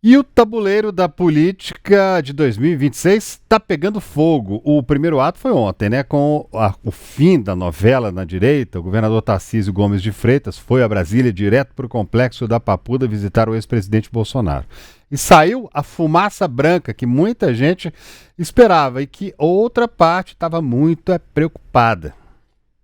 E o tabuleiro da política de 2026 está pegando fogo. O primeiro ato foi ontem, né? Com o fim da novela na direita, o governador Tarcísio Gomes de Freitas foi a Brasília direto para o complexo da Papuda visitar o ex-presidente Bolsonaro. E saiu a fumaça branca que muita gente esperava e que outra parte estava muito preocupada.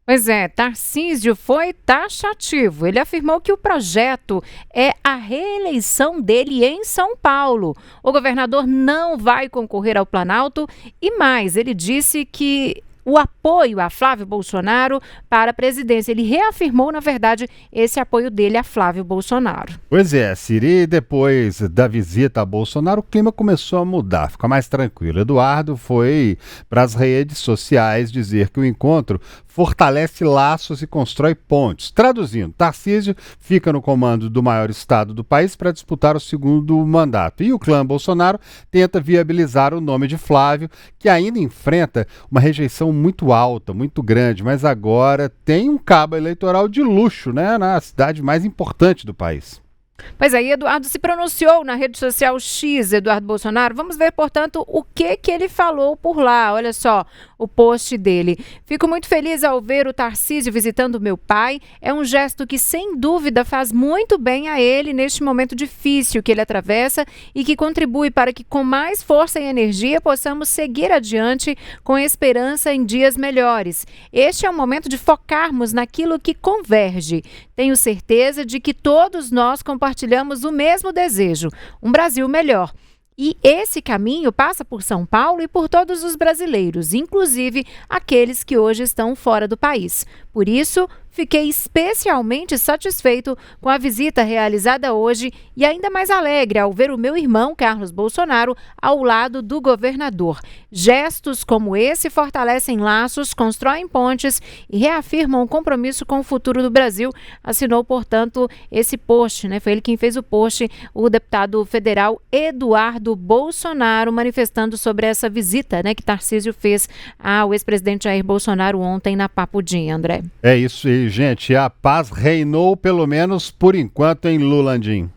Pois é, Tarcísio foi taxativo. Ele afirmou que o projeto é a reeleição dele em São Paulo. O governador não vai concorrer ao Planalto e mais, ele disse que o apoio a Flávio Bolsonaro para a presidência. Ele reafirmou, na verdade, esse apoio dele a Flávio Bolsonaro. Pois é, Siri, depois da visita a Bolsonaro, o clima começou a mudar, fica mais tranquilo. Eduardo foi para as redes sociais dizer que o encontro fortalece laços e constrói pontes. Traduzindo, Tarcísio fica no comando do maior estado do país para disputar o segundo mandato. E o clã Bolsonaro tenta viabilizar o nome de Flávio, que ainda enfrenta uma rejeição muito alta, muito grande, mas agora tem um cabo eleitoral de luxo, né, na cidade mais importante do país. Pois aí, Eduardo se pronunciou na rede social X, Eduardo Bolsonaro. Vamos ver, portanto, o que ele falou por lá. Olha só o post dele. Fico muito feliz ao ver o Tarcísio visitando meu pai. É um gesto que, sem dúvida, faz muito bem a ele neste momento difícil que ele atravessa e que contribui para que, com mais força e energia, possamos seguir adiante com esperança em dias melhores. Este é o momento de focarmos naquilo que converge. Tenho certeza de que todos nós compartilhamos o mesmo desejo, um Brasil melhor. E esse caminho passa por São Paulo e por todos os brasileiros, inclusive aqueles que hoje estão fora do país. Por isso, fiquei especialmente satisfeito com a visita realizada hoje e ainda mais alegre ao ver o meu irmão, Carlos Bolsonaro, ao lado do governador. Gestos como esse fortalecem laços, constroem pontes e reafirmam o compromisso com o futuro do Brasil. Assinou, portanto, esse post, né? Foi ele quem fez o post, o deputado federal Eduardo Bolsonaro, manifestando sobre essa visita, né, que Tarcísio fez ao ex-presidente Jair Bolsonaro ontem na Papudinha, André. É isso aí, gente. A paz reinou, pelo menos por enquanto, em Lulandim.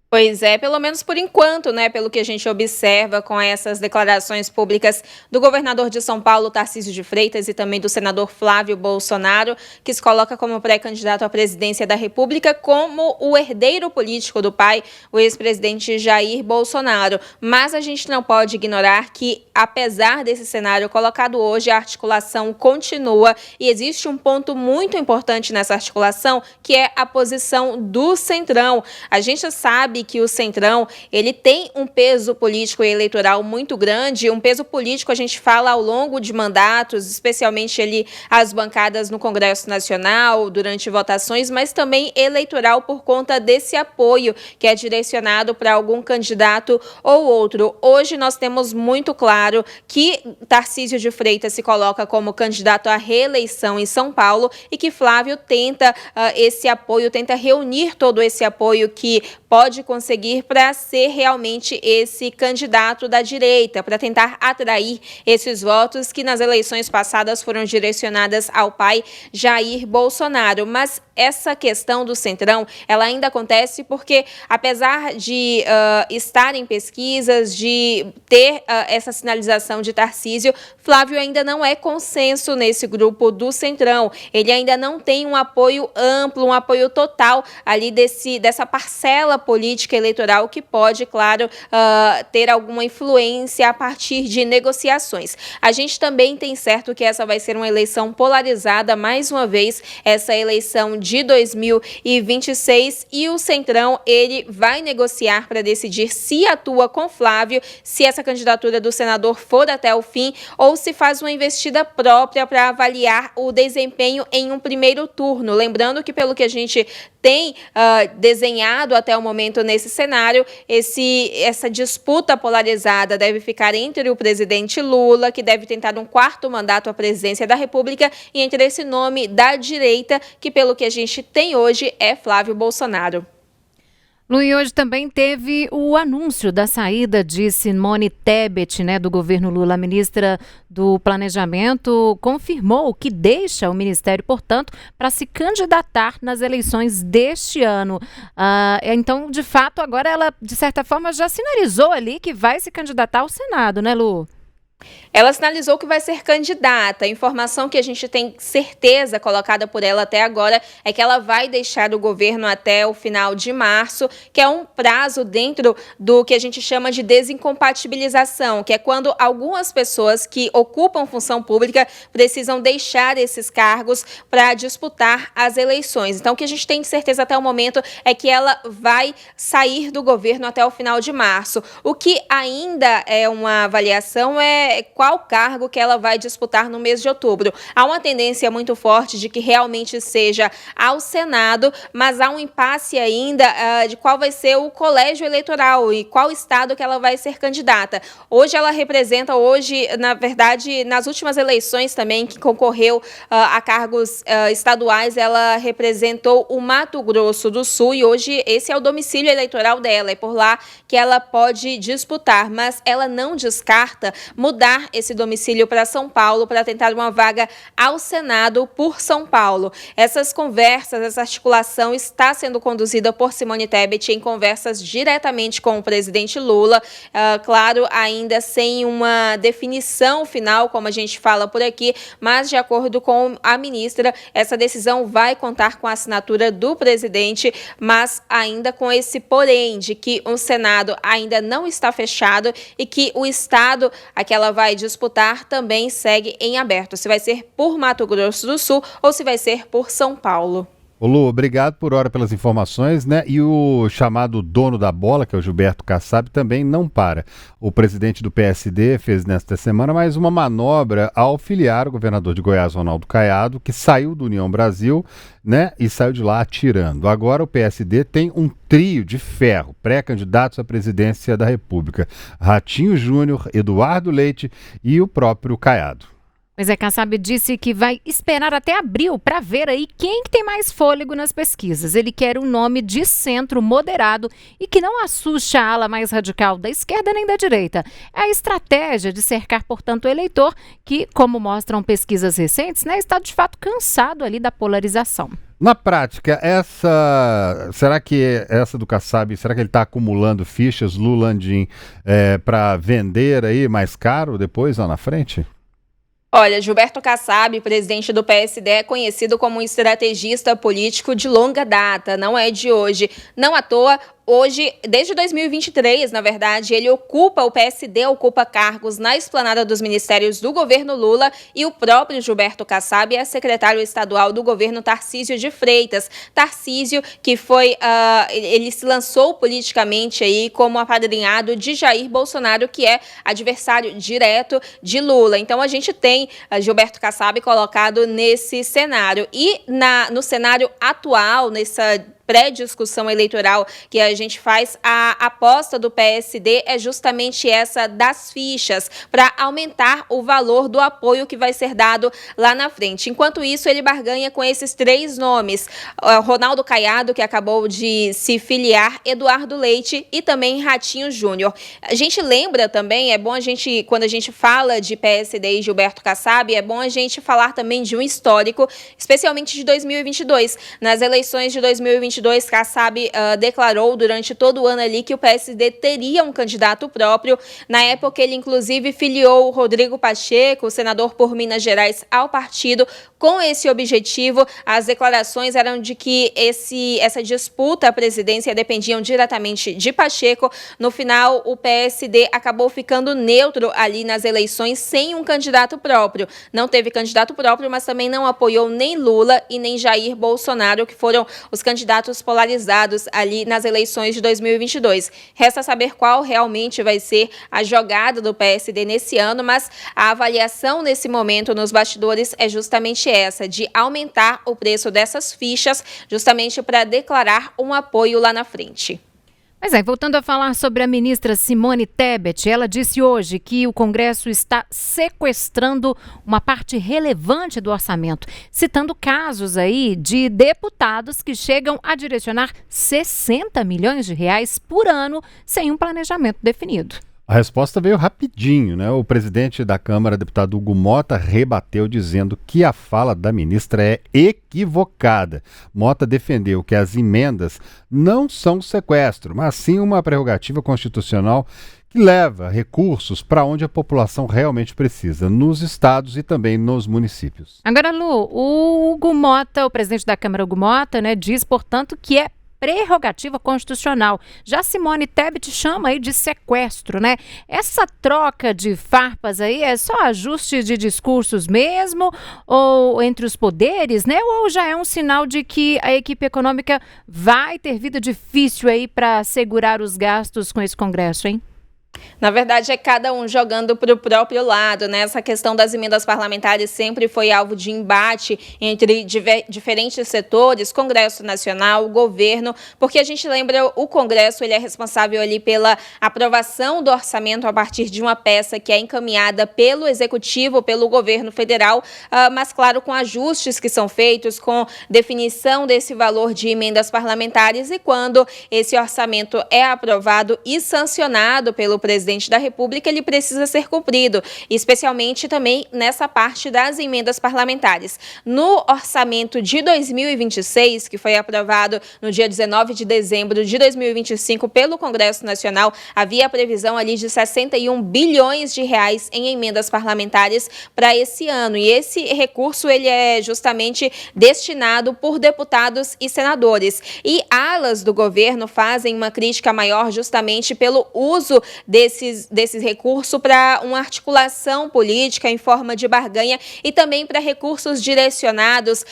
Pois é, pelo menos por enquanto, né, pelo que a gente observa com essas declarações públicas do governador de São Paulo, Tarcísio de Freitas, e também do senador Flávio Bolsonaro, que se coloca como pré-candidato à presidência da República, como o herdeiro político do pai, o ex-presidente Jair Bolsonaro. Mas a gente não pode ignorar que, apesar desse cenário colocado hoje, a articulação continua e existe um ponto muito importante nessa articulação, que é a posição do Centrão. A gente sabe que o Centrão, ele tem um peso político e eleitoral muito grande, um peso político a gente fala ao longo de mandatos, especialmente ali as bancadas no Congresso Nacional, durante votações, mas também eleitoral por conta desse apoio que é direcionado para algum candidato ou outro. Hoje nós temos muito claro que Tarcísio de Freitas se coloca como candidato à reeleição em São Paulo e que Flávio tenta esse apoio, tenta reunir todo esse apoio que pode conseguir para ser realmente esse candidato da direita, para tentar atrair esses votos que nas eleições passadas foram direcionadas ao pai Jair Bolsonaro. Mas essa questão do Centrão, ela ainda acontece porque, apesar de estar em pesquisas, de ter essa sinalização de Tarcísio, Flávio ainda não é consenso nesse grupo do Centrão. Ele ainda não tem um apoio amplo, um apoio total ali dessa parcela política eleitoral que pode, claro, ter alguma influência a partir de negociações. A gente também tem certo que essa vai ser uma eleição polarizada, mais uma vez, essa eleição de 2026, e o Centrão, ele vai negociar para decidir se atua com Flávio, se essa candidatura do senador for até o fim, ou se faz uma investida própria para avaliar o desempenho em um primeiro turno. Lembrando que, pelo que a gente tem desenhado até o momento nesse cenário, essa disputa polarizada deve ficar entre o presidente Lula, que deve tentar um quarto mandato à presidência da República, e entre esse nome da direita, que pelo que a gente tem hoje é Flávio Bolsonaro. Lu, e hoje também teve o anúncio da saída de Simone Tebet, do governo Lula. A ministra do Planejamento confirmou que deixa o ministério, portanto, para se candidatar nas eleições deste ano. Então, de fato, agora ela, de certa forma, já sinalizou ali que vai se candidatar ao Senado, né, Lu? Ela sinalizou que vai ser candidata. A informação que a gente tem certeza colocada por ela até agora é que ela vai deixar o governo até o final de março, que é um prazo dentro do que a gente chama de desincompatibilização, que é quando algumas pessoas que ocupam função pública precisam deixar esses cargos para disputar as eleições. Então, o que a gente tem de certeza até o momento é que ela vai sair do governo até o final de março. O que ainda é uma avaliação é qual cargo que ela vai disputar no mês de outubro. Há uma tendência muito forte de que realmente seja ao Senado, mas há um impasse ainda de qual vai ser o colégio eleitoral e qual estado que ela vai ser candidata. Hoje ela representa, na verdade, nas últimas eleições também, que concorreu a cargos estaduais, ela representou o Mato Grosso do Sul e hoje esse é o domicílio eleitoral dela, é por lá que ela pode disputar, mas ela não descarta mudar esse domicílio para São Paulo para tentar uma vaga ao Senado por São Paulo. Essas conversas, essa articulação está sendo conduzida por Simone Tebet em conversas diretamente com o presidente Lula, claro, ainda sem uma definição final, como a gente fala por aqui, mas de acordo com a ministra, essa decisão vai contar com a assinatura do presidente, mas ainda com esse porém de que o Senado ainda não está fechado e que o estado a que ela vai disputar também segue em aberto, se vai ser por Mato Grosso do Sul ou se vai ser por São Paulo. Ô Lu, obrigado por hora pelas informações, né? E o chamado dono da bola, que é o Gilberto Kassab, também não para. O presidente do PSD fez nesta semana mais uma manobra ao filiar o governador de Goiás, Ronaldo Caiado, que saiu do União Brasil, né? E saiu de lá atirando. Agora o PSD tem um trio de ferro, pré-candidatos à presidência da República. Ratinho Júnior, Eduardo Leite e o próprio Caiado. Pois é, Kassab disse que vai esperar até abril para ver aí quem que tem mais fôlego nas pesquisas. Ele quer um nome de centro moderado e que não assuste a ala mais radical da esquerda nem da direita. É a estratégia de cercar, portanto, o eleitor que, como mostram pesquisas recentes, está de fato cansado ali da polarização. Na prática, será que essa do Kassab, será que ele está acumulando fichas Lulandim para vender aí mais caro depois lá na frente? Olha, Gilberto Kassab, presidente do PSD, é conhecido como um estrategista político de longa data, não é de hoje. Não à toa, hoje, desde 2023, na verdade, o PSD ocupa cargos na esplanada dos ministérios do governo Lula e o próprio Gilberto Kassab é secretário estadual do governo Tarcísio de Freitas. Tarcísio, que ele se lançou politicamente aí como apadrinhado de Jair Bolsonaro, que é adversário direto de Lula. Então, a gente tem Gilberto Kassab colocado nesse cenário. E no cenário atual, nessa pré-discussão eleitoral que a gente faz, a aposta do PSD é justamente essa das fichas, para aumentar o valor do apoio que vai ser dado lá na frente. Enquanto isso, ele barganha com esses três nomes: Ronaldo Caiado, que acabou de se filiar, Eduardo Leite e também Ratinho Júnior. A gente lembra também, é bom a gente, quando a gente fala de PSD e Gilberto Kassab, é bom a gente falar também de um histórico, especialmente de 2022. Nas eleições de 2022, Kassab declarou durante todo o ano ali que o PSD teria um candidato próprio. Na época, ele inclusive filiou o Rodrigo Pacheco, o senador por Minas Gerais, ao partido. Com esse objetivo, as declarações eram de que essa disputa à presidência dependiam diretamente de Pacheco. No final, o PSD acabou ficando neutro ali nas eleições, sem um candidato próprio. Não teve candidato próprio, mas também não apoiou nem Lula e nem Jair Bolsonaro, que foram os candidatos polarizados ali nas eleições de 2022. Resta saber qual realmente vai ser a jogada do PSD nesse ano, mas a avaliação nesse momento nos bastidores é justamente essa, de aumentar o preço dessas fichas, justamente para declarar um apoio lá na frente. Mas voltando a falar sobre a ministra Simone Tebet, ela disse hoje que o Congresso está sequestrando uma parte relevante do orçamento, citando casos aí de deputados que chegam a direcionar 60 milhões de reais por ano sem um planejamento definido. A resposta veio rapidinho, né? O presidente da Câmara, deputado Hugo Mota, rebateu dizendo que a fala da ministra é equivocada. Mota defendeu que as emendas não são sequestro, mas sim uma prerrogativa constitucional que leva recursos para onde a população realmente precisa, nos estados e também nos municípios. Agora, Lu, o Hugo Mota, o presidente da Câmara, Hugo Mota, né, diz, portanto, que é prerrogativa constitucional. Já Simone Tebet chama aí de sequestro, né? Essa troca de farpas aí é só ajuste de discursos mesmo, ou entre os poderes, né? Ou já é um sinal de que a equipe econômica vai ter vida difícil aí para segurar os gastos com esse Congresso, hein? Na verdade, é cada um jogando para o próprio lado, né? Essa questão das emendas parlamentares sempre foi alvo de embate entre diferentes setores, Congresso Nacional, governo, porque a gente lembra, o Congresso ele é responsável ali pela aprovação do orçamento a partir de uma peça que é encaminhada pelo Executivo, pelo governo federal, mas claro, com ajustes que são feitos, com definição desse valor de emendas parlamentares, e quando esse orçamento é aprovado e sancionado pelo presidente da República, ele precisa ser cumprido, especialmente também nessa parte das emendas parlamentares. No orçamento de 2026, que foi aprovado no dia 19 de dezembro de 2025 pelo Congresso Nacional, havia a previsão ali de 61 bilhões de reais em emendas parlamentares para esse ano. E esse recurso ele é justamente destinado por deputados e senadores. E alas do governo fazem uma crítica maior justamente pelo uso desses recursos para uma articulação política em forma de barganha e também para recursos direcionados,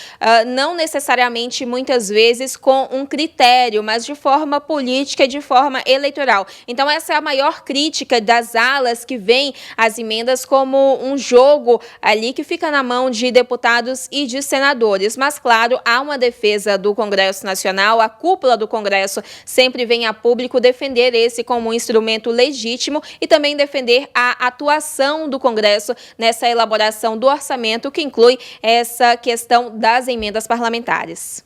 não necessariamente muitas vezes com um critério, mas de forma política e de forma eleitoral. Então essa é a maior crítica das alas que veem as emendas como um jogo ali que fica na mão de deputados e de senadores. Mas claro, há uma defesa do Congresso Nacional, a cúpula do Congresso sempre vem a público defender esse como um instrumento legítimo e também defender a atuação do Congresso nessa elaboração do orçamento, que inclui essa questão das emendas parlamentares.